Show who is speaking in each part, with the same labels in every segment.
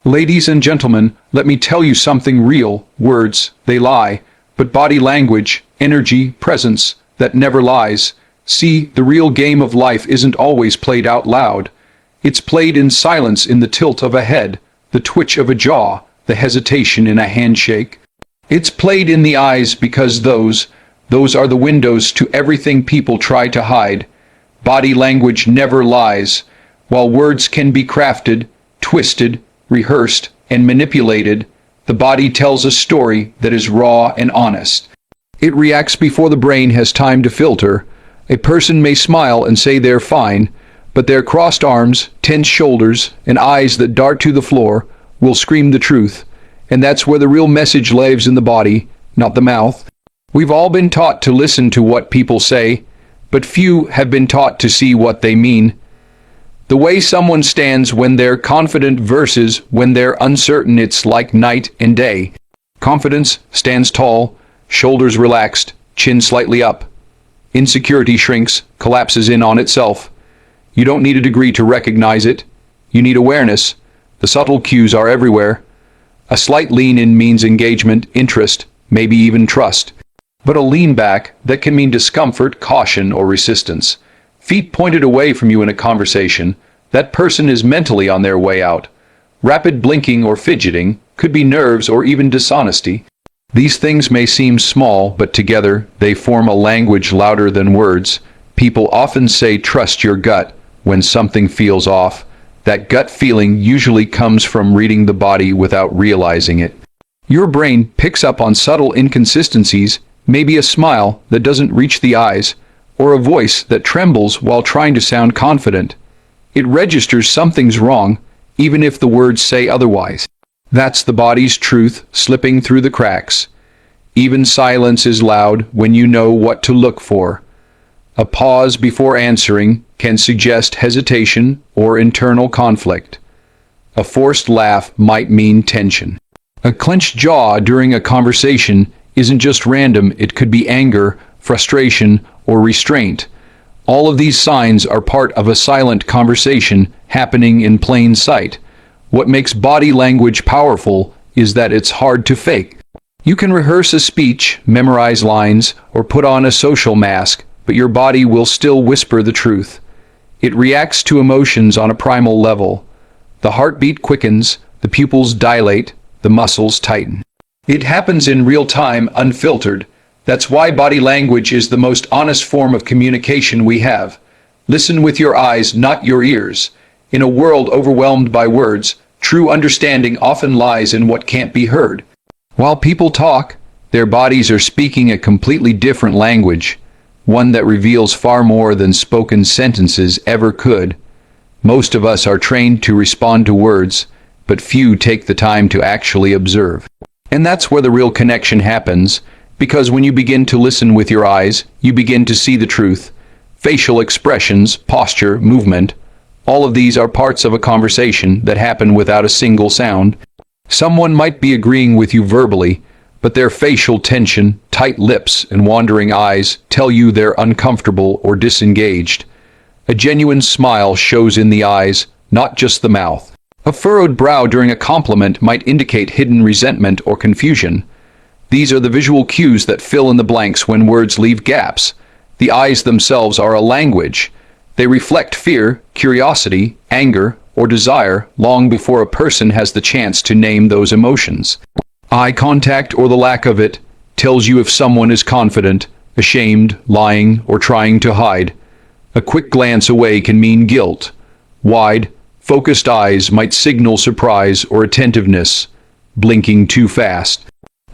Speaker 1: Ladies and gentlemen, let me tell you something real. Words, they lie, but body language, energy, presence, that never lies. See, the real game of life isn't always played out loud. It's played in silence, in the tilt of a head, the twitch of a jaw, the hesitation in a handshake. It's played in the eyes because those are the windows to everything people try to hide. Body language never lies. While words can be crafted, twisted, rehearsed, and manipulated, the body tells a story that is raw and honest. It reacts before the brain has time to filter. A person may smile and say they're fine, but their crossed arms, tense shoulders, and eyes that dart to the floor will scream the truth. And that's where the real message lives, in the body, not the mouth. We've all been taught to listen to what people say, but few have been taught to see what they mean. The way someone stands when they're confident versus when they're uncertain, it's like night and day. Confidence stands tall, shoulders relaxed, chin slightly up. Insecurity shrinks, collapses in on itself. You don't need a degree to recognize it. You need awareness. The subtle cues are everywhere. A slight lean in means engagement, interest, maybe even trust. But a lean back, that can mean discomfort, caution, or resistance. Feet pointed away from you in a conversation, that person is mentally on their way out. Rapid blinking or fidgeting could be nerves or even dishonesty. These things may seem small, but together they form a language louder than words. People often say trust your gut when something feels off. That gut feeling usually comes from reading the body without realizing it. Your brain picks up on subtle inconsistencies, maybe a smile that doesn't reach the eyes, or a voice that trembles while trying to sound confident. It registers something's wrong, even if the words say otherwise. That's the body's truth slipping through the cracks. Even silence is loud when you know what to look for. A pause before answering can suggest hesitation or internal conflict. A forced laugh might mean tension. A clenched jaw during a conversation isn't just random, it could be anger, frustration, or restraint. All of these signs are part of a silent conversation happening in plain sight. What makes body language powerful is that it's hard to fake. You can rehearse a speech, memorize lines, or put on a social mask, but your body will still whisper the truth. It reacts to emotions on a primal level. The heartbeat quickens, the pupils dilate, the muscles tighten. It happens in real time, unfiltered. That's why body language is the most honest form of communication we have. Listen with your eyes, not your ears. In a world overwhelmed by words, true understanding often lies in what can't be heard. While people talk, their bodies are speaking a completely different language, one that reveals far more than spoken sentences ever could. Most of us are trained to respond to words, but few take the time to actually observe. And that's where the real connection happens, because when you begin to listen with your eyes, you begin to see the truth. Facial expressions, posture, movement, all of these are parts of a conversation that happen without a single sound. Someone might be agreeing with you verbally, but their facial tension, tight lips, and wandering eyes tell you they're uncomfortable or disengaged. A genuine smile shows in the eyes, not just the mouth. A furrowed brow during a compliment might indicate hidden resentment or confusion. These are the visual cues that fill in the blanks when words leave gaps. The eyes themselves are a language. They reflect fear, curiosity, anger, or desire long before a person has the chance to name those emotions. Eye contact, or the lack of it, tells you if someone is confident, ashamed, lying, or trying to hide. A quick glance away can mean guilt. Wide, focused eyes might signal surprise or attentiveness. Blinking too fast,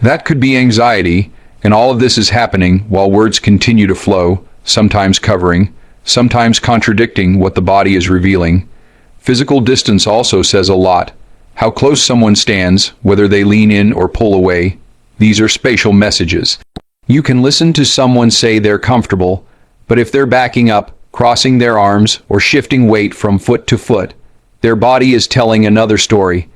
Speaker 1: that could be anxiety, and all of this is happening while words continue to flow, sometimes covering, sometimes contradicting what the body is revealing. Physical distance also says a lot. How close someone stands, whether they lean in or pull away, these are spatial messages. You can listen to someone say they're comfortable, but if they're backing up, crossing their arms, or shifting weight from foot to foot, their body is telling another story.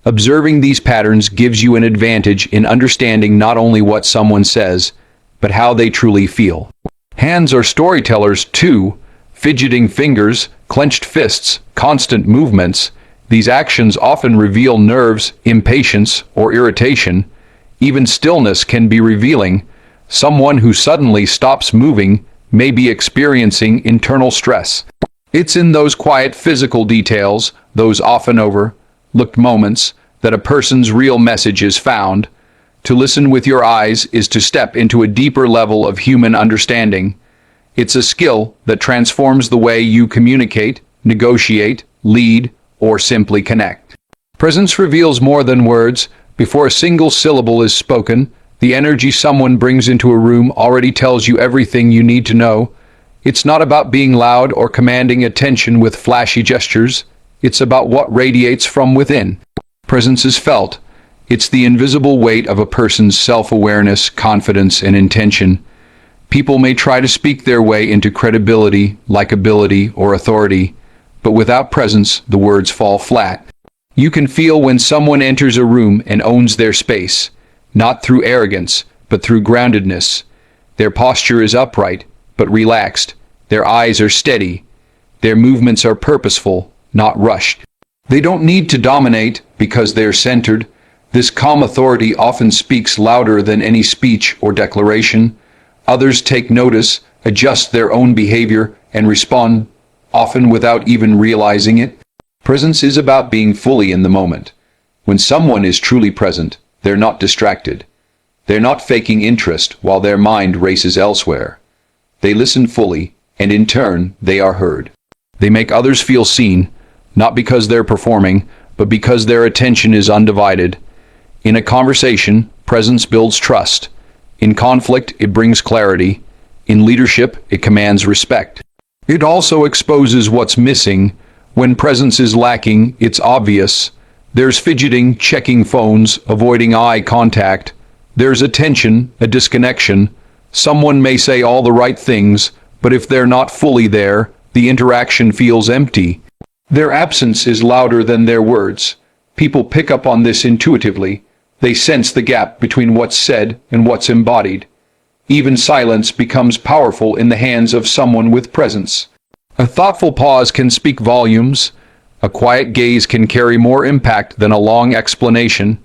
Speaker 1: Observing these patterns gives you an advantage in understanding not only what someone says, but how they truly feel. Hands are storytellers too. Fidgeting fingers, clenched fists, constant movements, These actions often reveal nerves, impatience, or irritation. Even stillness can be revealing. Someone who suddenly stops moving may be experiencing internal stress. It's in those quiet physical details, those often overlooked moments, that a person's real message is found. To listen with your eyes is to step into a deeper level of human understanding. It's a skill that transforms the way you communicate, negotiate, lead, or simply connect. Presence reveals more than words. Before a single syllable is spoken, the energy someone brings into a room already tells you everything you need to know. It's not about being loud or commanding attention with flashy gestures. It's about what radiates from within. Presence is felt. It's the invisible weight of a person's self-awareness, confidence, and intention. People may try to speak their way into credibility, likability, or authority, but without presence, the words fall flat. You can feel when someone enters a room and owns their space, not through arrogance, but through groundedness. Their posture is upright, but relaxed. Their eyes are steady. Their movements are purposeful, not rushed. They don't need to dominate because they're centered. This calm authority often speaks louder than any speech or declaration. Others take notice, adjust their own behavior, and respond, often without even realizing it. Presence is about being fully in the moment. When someone is truly present, they're not distracted. They're not faking interest while their mind races elsewhere. They listen fully, and in turn, they are heard. They make others feel seen, not because they're performing, but because their attention is undivided. In a conversation, presence builds trust. In conflict, it brings clarity. In leadership, it commands respect. It also exposes what's missing. When presence is lacking, it's obvious. There's fidgeting, checking phones, avoiding eye contact. There's a tension, a disconnection. Someone may say all the right things, but if they're not fully there, the interaction feels empty. Their absence is louder than their words. People pick up on this intuitively. They sense the gap between what's said and what's embodied. Even silence becomes powerful in the hands of someone with presence. A thoughtful pause can speak volumes. A quiet gaze can carry more impact than a long explanation.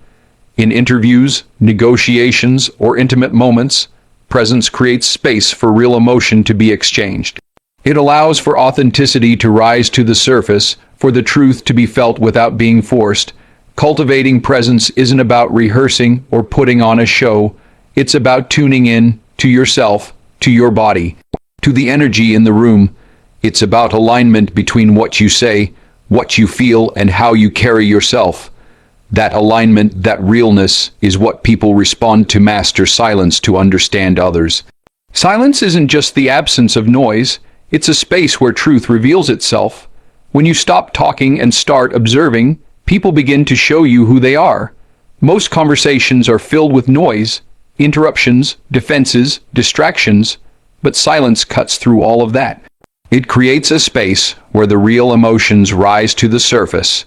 Speaker 1: In interviews, negotiations, or intimate moments, presence creates space for real emotion to be exchanged. It allows for authenticity to rise to the surface, for the truth to be felt without being forced. Cultivating presence isn't about rehearsing or putting on a show. It's about tuning in to yourself, to your body, to the energy in the room. It's about alignment between what you say, what you feel, and how you carry yourself. That alignment, that realness, is what people respond to. Master silence to understand others. Silence isn't just the absence of noise. It's a space where truth reveals itself. When you stop talking and start observing, people begin to show you who they are. Most conversations are filled with noise, interruptions, defenses, distractions, but silence cuts through all of that. It creates a space where the real emotions rise to the surface.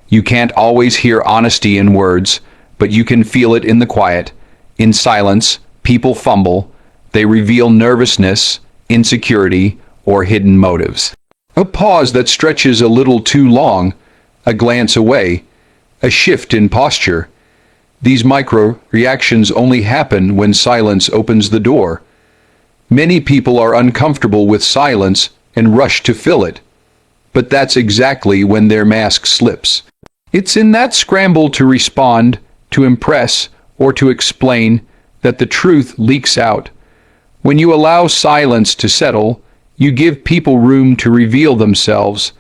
Speaker 1: You can't always hear honesty in words, but you can feel it in the quiet. In silence, people fumble. They reveal nervousness, insecurity, or hidden motives. A pause that stretches a little too long, a glance away, a shift in posture. These micro reactions only happen when silence opens the door. Many people are uncomfortable with silence and rush to fill it. But that's exactly when their mask slips. It's in that scramble to respond, to impress, or to explain that the truth leaks out. When you allow silence to settle, you give people room to reveal themselves.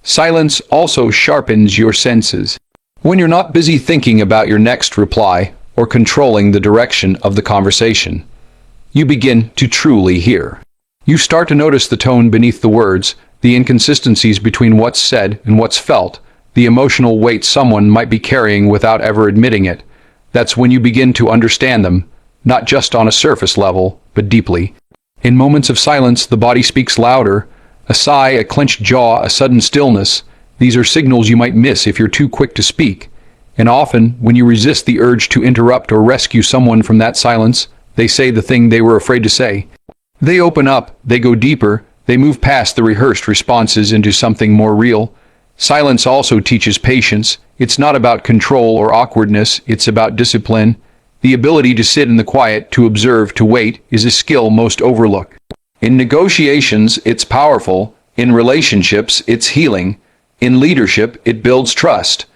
Speaker 1: Silence also sharpens your senses. When you're not busy thinking about your next reply or controlling the direction of the conversation, you begin to truly hear. You start to notice the tone beneath the words, the inconsistencies between what's said and what's felt, the emotional weight someone might be carrying without ever admitting it. That's when you begin to understand them, not just on a surface level, but deeply. In moments of silence, the body speaks louder. A sigh, a clenched jaw, a sudden stillness. These are signals you might miss if you're too quick to speak. And often, when you resist the urge to interrupt or rescue someone from that silence, they say the thing they were afraid to say. They open up, they go deeper, they move past the rehearsed responses into something more real. Silence also teaches patience. It's not about control or awkwardness, it's about discipline. The ability to sit in the quiet, to observe, to wait, is a skill most overlook. In negotiations, it's powerful. In relationships, it's healing. In leadership, it builds trust.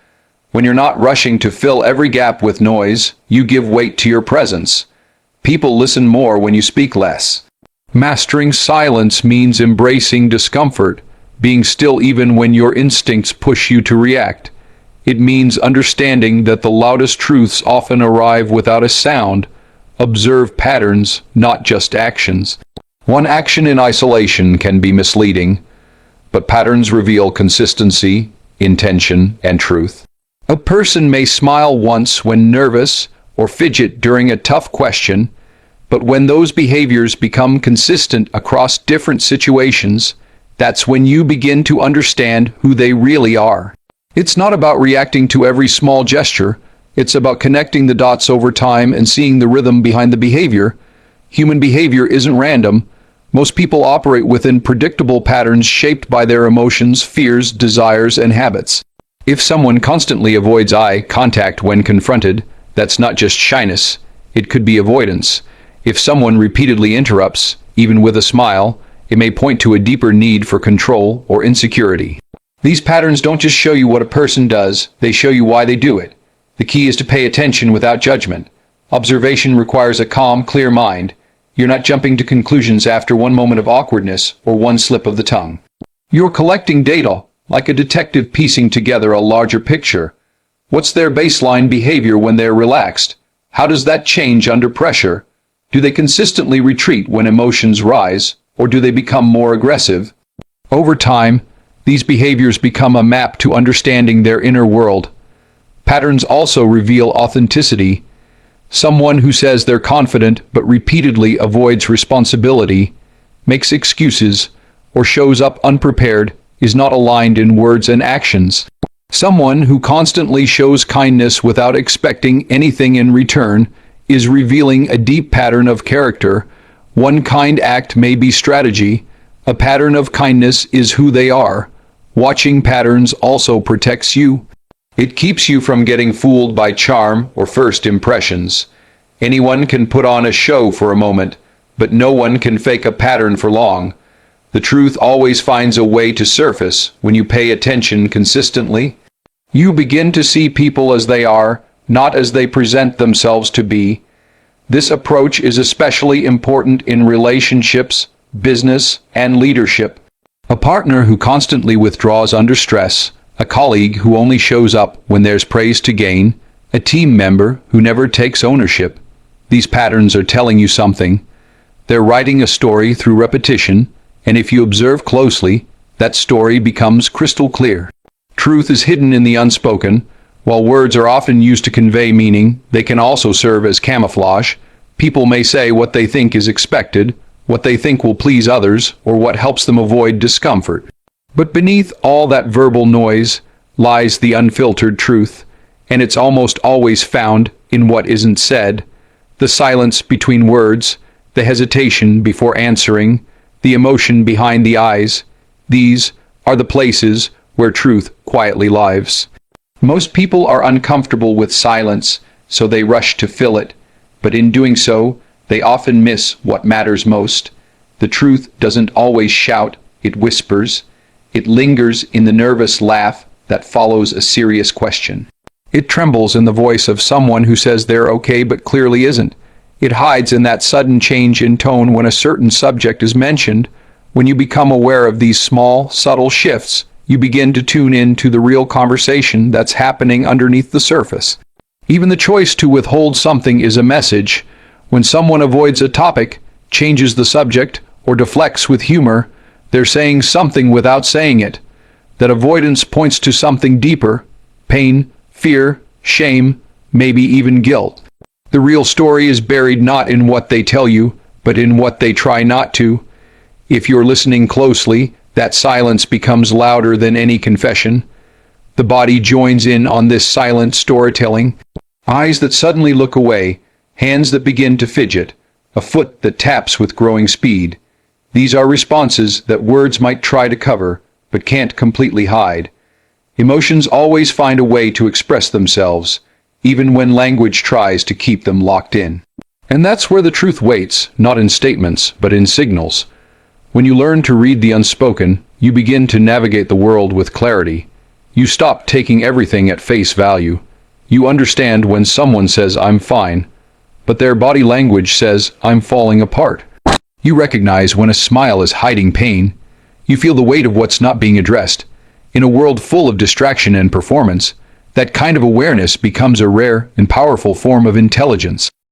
Speaker 1: When you're not rushing to fill every gap with noise, you give weight to your presence. People listen more when you speak less. Mastering silence means embracing discomfort, being still even when your instincts push you to react. It means understanding that the loudest truths often arrive without a sound. Observe patterns, not just actions. One action in isolation can be misleading, but patterns reveal consistency, intention, and truth. A person may smile once when nervous or fidget during a tough question, but when those behaviors become consistent across different situations, that's when you begin to understand who they really are. It's not about reacting to every small gesture. It's about connecting the dots over time and seeing the rhythm behind the behavior. Human behavior isn't random. Most people operate within predictable patterns shaped by their emotions, fears, desires, and habits. If someone constantly avoids eye contact when confronted, that's not just shyness. It could be avoidance. If someone repeatedly interrupts, even with a smile, it may point to a deeper need for control or insecurity. These patterns don't just show you what a person does, they show you why they do it. The key is to pay attention without judgment. Observation requires a calm, clear mind. You're not jumping to conclusions after one moment of awkwardness or one slip of the tongue. You're collecting data, like a detective piecing together a larger picture. What's their baseline behavior when they're relaxed? How does that change under pressure? Do they consistently retreat when emotions rise, or do they become more aggressive? Over time, these behaviors become a map to understanding their inner world. Patterns also reveal authenticity. Someone who says they're confident but repeatedly avoids responsibility, makes excuses, or shows up unprepared is not aligned in words and actions. Someone who constantly shows kindness without expecting anything in return is revealing a deep pattern of character. One kind act may be strategy. A pattern of kindness is who they are. Watching patterns also protects you. It keeps you from getting fooled by charm or first impressions. Anyone can put on a show for a moment, but no one can fake a pattern for long. The truth always finds a way to surface when you pay attention consistently. You begin to see people as they are, not as they present themselves to be. This approach is especially important in relationships, business, and leadership. A partner who constantly withdraws under stress, a colleague who only shows up when there's praise to gain, a team member who never takes ownership. These patterns are telling you something. They're writing a story through repetition, and if you observe closely, that story becomes crystal clear. Truth is hidden in the unspoken. While words are often used to convey meaning, they can also serve as camouflage. People may say what they think is expected, what they think will please others, or what helps them avoid discomfort. But beneath all that verbal noise lies the unfiltered truth, and it's almost always found in what isn't said. The silence between words, the hesitation before answering, the emotion behind the eyes. These are the places where truth quietly lives. Most people are uncomfortable with silence, so they rush to fill it. But in doing so, they often miss what matters most. The truth doesn't always shout, it whispers. It lingers in the nervous laugh that follows a serious question. It trembles in the voice of someone who says they're okay but clearly isn't. It hides in that sudden change in tone when a certain subject is mentioned. When you become aware of these small, subtle shifts, you begin to tune in to the real conversation that's happening underneath the surface. Even the choice to withhold something is a message. When someone avoids a topic, changes the subject, or deflects with humor, they're saying something without saying it. That avoidance points to something deeper: pain, fear, shame, maybe even guilt. The real story is buried not in what they tell you, but in what they try not to. If you're listening closely, that silence becomes louder than any confession. The body joins in on this silent storytelling. Eyes that suddenly look away, hands that begin to fidget, a foot that taps with growing speed. These are responses that words might try to cover, but can't completely hide. Emotions always find a way to express themselves, even when language tries to keep them locked in. And that's where the truth waits, not in statements, but in signals. When you learn to read the unspoken, you begin to navigate the world with clarity. You stop taking everything at face value. You understand when someone says, "I'm fine," but their body language says, "I'm falling apart." You recognize when a smile is hiding pain. You feel the weight of what's not being addressed. In a world full of distraction and performance, that kind of awareness becomes a rare and powerful form of intelligence.